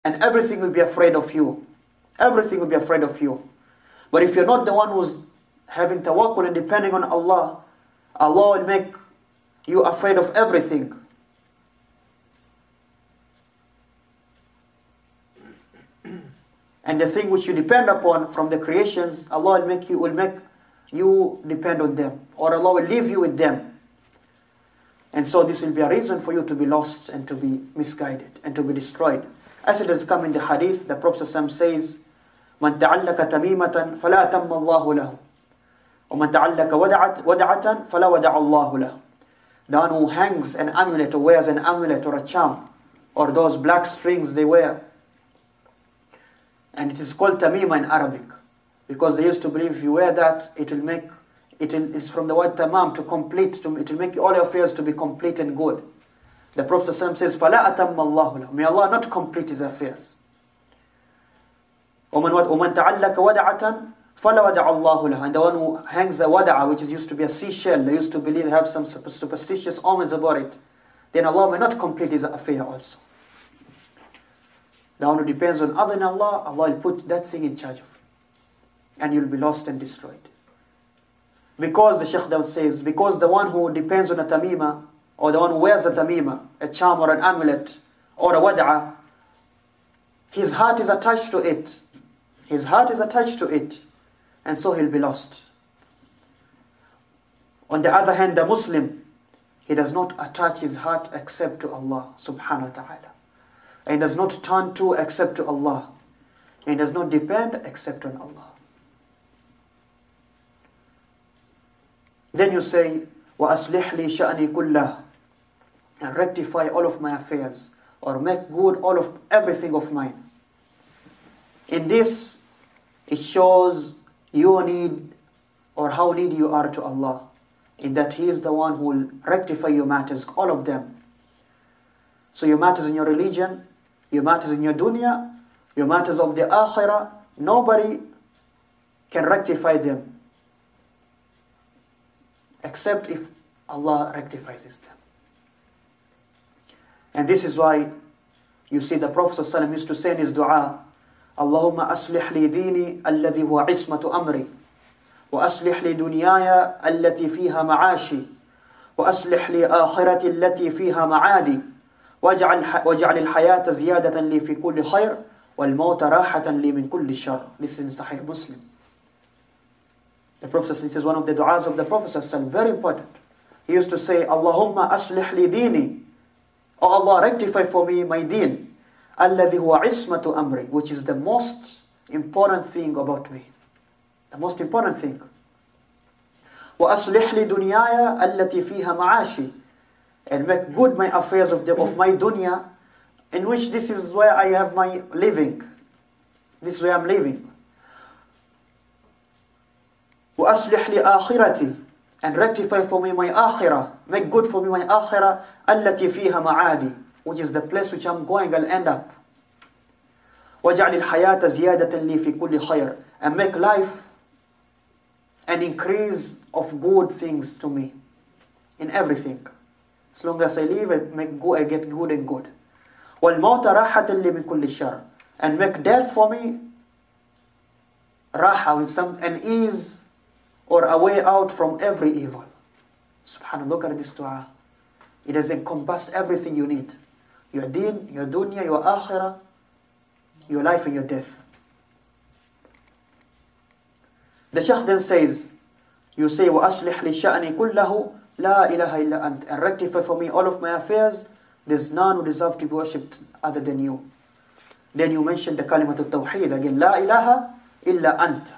and everything will be afraid of you. Everything will be afraid of you. But if you're not the one who's having tawakkul and depending on Allah, Allah will make you afraid of everything. And the thing which you depend upon from the creations, Allah will make you depend on them, or Allah will leave you with them. And so this will be a reason for you to be lost and to be misguided and to be destroyed. As it has come in the hadith, the Prophet says, "Man ta'allaka tamimatan fala tamma Allahu lahu, wa man ta'allaka wada'atan fala wada'a Allahu lahu." The one who hangs an amulet or wears an amulet or a charm, or those black strings they wear, and it is called tamima in Arabic, because they used to believe if you wear that, it's from the word tamam, to complete, it will make all your affairs to be complete and good. The Prophet says, فَلَا أَتَمَّ اللَّهُ لَهُ. May Allah not complete his affairs. وَمَنْ تَعَلَّكَ وَدَعَةً فَلَا وَدَعَ اللَّهُ لَهُ. And the one who hangs a wada'a, which is used to be a seashell, they used to believe, have some superstitious omens about it, then Allah may not complete his affair also. The one who depends on other than Allah, Allah will put that thing in charge of you, and you'll be lost and destroyed. Because the Sheikh Dawood says, because the one who depends on a tamima, or the one who wears a tamima, a charm or an amulet, or a wada'a, his heart is attached to it. His heart is attached to it, and so he'll be lost. On the other hand, the Muslim, he does not attach his heart except to Allah subhanahu wa ta'ala. And does not turn to except to Allah. And does not depend except on Allah. Then you say, وَأَصْلِحْ لِي شَأْنِي كُلَّهُ, and rectify all of my affairs, or make good everything of mine. In this, it shows your need, or how needy you are to Allah, in that He is the one who will rectify your matters, all of them. So your matters in your religion, your matters in your dunya, your matters of the akhirah, nobody can rectify them except if Allah rectifies them. And this is why you see the Prophet ﷺ used to say in his dua, Allahumma aslih li dini alladhi huwa ismatu amri, wa aslih li dunyaya allati fiha ma'ashi, wa aslih li akhirati allati fiha ma'adi, واجعل الحياة زيادة لي في كل خير والموت راحة لي من كل شر. This is in Sahih Muslim. The Prophet, this is one of the du'as of the Prophet, very important. He used to say, Allahumma aslih li dini, O Allah, rectify for me my deen, alladhi huwa ismatu amri, which is the most important thing about me. The most important thing. Wa aslih li dunyaya allati fiha ma'ashi, and make good my affairs of my dunya, in which this is where I have my living. This is where I'm living. وَأَصْلِحْ لِآخِرَتِي, and rectify for me my akhirah, make good for me my akhirah, الَّتِي فِيهَا مَعَادِي, which is the place which I'm going, I'll end up. وَجَعْلِ الْحَيَاةَ زِيَادَةً لِي فِي كُلِّ خَيْرٍ, and make life an increase of good things to me, in everything. As long as I live, I get good and good. وَالْمَوْتَ رَاحَةً لِي مِنْ كُلِّ شَرٍ, and make death for me raha, with an ease or a way out from every evil. Subhanallah, look at this dua. It has encompassed everything you need. Your deen, your dunya, your akhirah, your life and your death. The Sheikh then says, you say, وَأَصْلِحْ لِشَأْنِي كُلَّهُ لَا إِلَهَ إِلَّا أَنْتَ, and rectify for me all of my affairs. There's none who deserve to be worshipped other than you. Then you mention the kalimat al-tawheed again, La ilaha illa anta.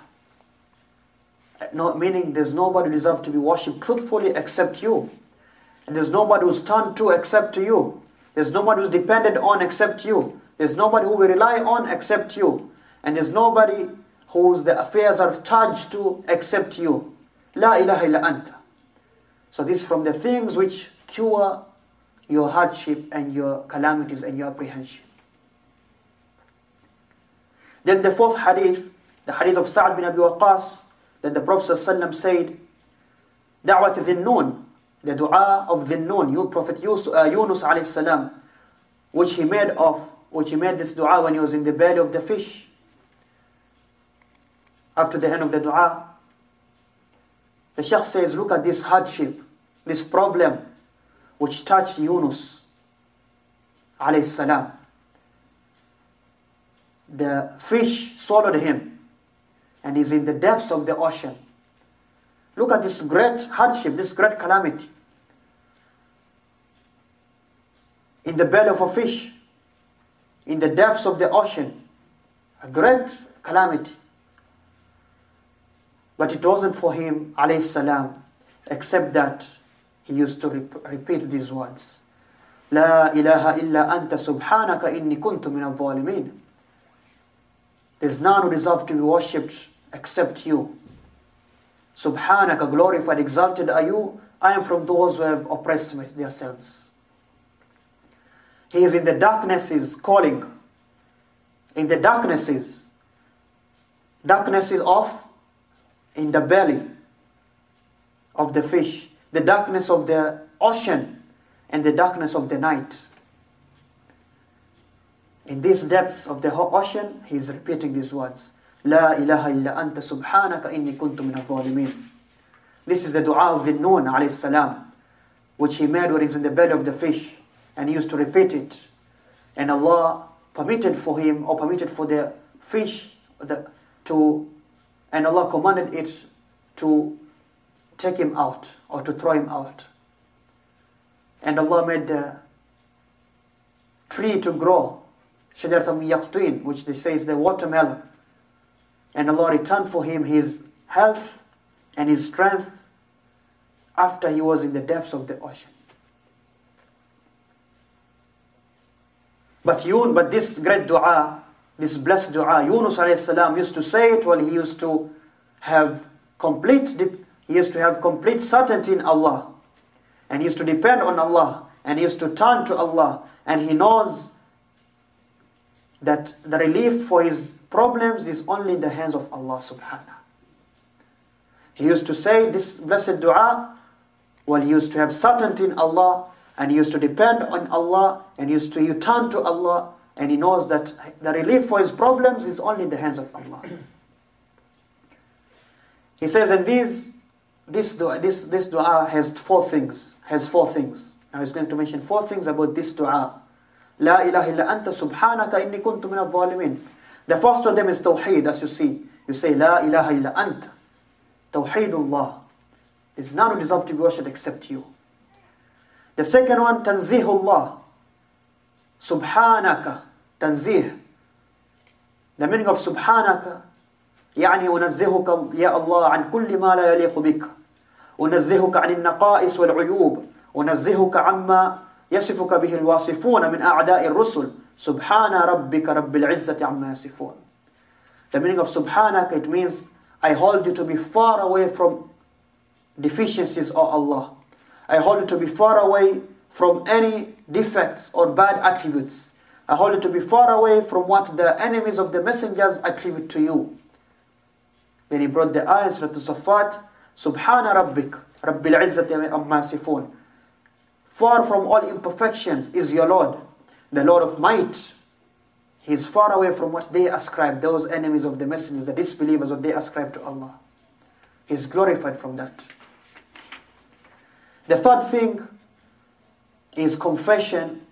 No, meaning there's nobody who deserves to be worshipped truthfully except you. And there's nobody who's turned to except to you. There's nobody who's depended on except you. There's nobody who we rely on except you. And there's nobody whose the affairs are charged to except you. La ilaha illa anta. So this is from the things which cure your hardship and your calamities and your apprehension. Then the fourth hadith, the hadith of Sa'd bin Abi Waqqas, that the Prophet ﷺ said, Da'wat Dhinnun, the dua of Dhinnun, Prophet Yunus alayhi salam, which he made of which he made this dua when he was in the belly of the fish, up to the end of the dua, the Sheikh says, look at this hardship, this problem which touched Yunus alayhi salam. The fish swallowed him and he's in the depths of the ocean. Look at this great hardship, this great calamity. In the belly of a fish, in the depths of the ocean, a great calamity. But it wasn't for him, alayhi salam, except that he used to repeat these words. La ilaha illa anta subhanaka inni kuntu min al-zalimin. There's none who deserves to be worshipped except you. Subhanaka, glorified, exalted are you. I am from those who have oppressed themselves. He is in the darknesses calling. In the darknesses of, in the belly of the fish, the darkness of the ocean, and the darkness of the night. In these depths of the ocean, he is repeating these words. La ilaha illa anta subhanaka inni kuntu min al-zalimin. This is the dua of the Nun alayhi salam, which he made when he is in the belly of the fish, and he used to repeat it. And Allah permitted for him, or permitted for the fish and Allah commanded it to take him out, or to throw him out. And Allah made the tree to grow, shajarat min yaqtin, which they say is the watermelon. And Allah returned for him his health and his strength after he was in the depths of the ocean. But this great dua, this blessed dua, Yunus alayhi salam used to say it while he used to have complete certainty in Allah. And he used to depend on Allah. And he used to turn to Allah. And he knows that the relief for his problems is only in the hands of Allah subhanahu. He used to say this blessed dua while he used to have certainty in Allah, and he used to depend on Allah, and he turn to Allah, and he knows that the relief for his problems is only in the hands of Allah. He says, and this dua has four things. Now he's going to mention four things about this dua. La ilaha illa anta subhanaka inni kuntu min al-zalimin. The first of them is tawheed, as you see. You say, La ilaha illa anta. Tawheedullah. There's none who deserves to be worshipped except you. The second one, tanzihullah. Subhanaka. Tanzih. The meaning of subhanaka, يعني أنزهك يا الله عن كل ما لا يليق بك. أنزهك عن النقائص والعيوب. أنزهك عما يصفك به الواصفون من أعداء الرسل. سبحان ربك رب العزة عما يصفون. The meaning of subhanaka, it means I hold you to be far away from deficiencies, O Allah. I hold you to be far away from any defects or bad attributes. I hold you to be far away from what the enemies of the messengers attribute to you. Then he brought the ayah, Surah As-Saffat, Subhana Rabbik, Rabbil Izzati Amma Yasifun. Far from all imperfections is your Lord, the Lord of might. He is far away from what they ascribe, those enemies of the messengers, the disbelievers, what they ascribe to Allah. He is glorified from that. The third thing is confessing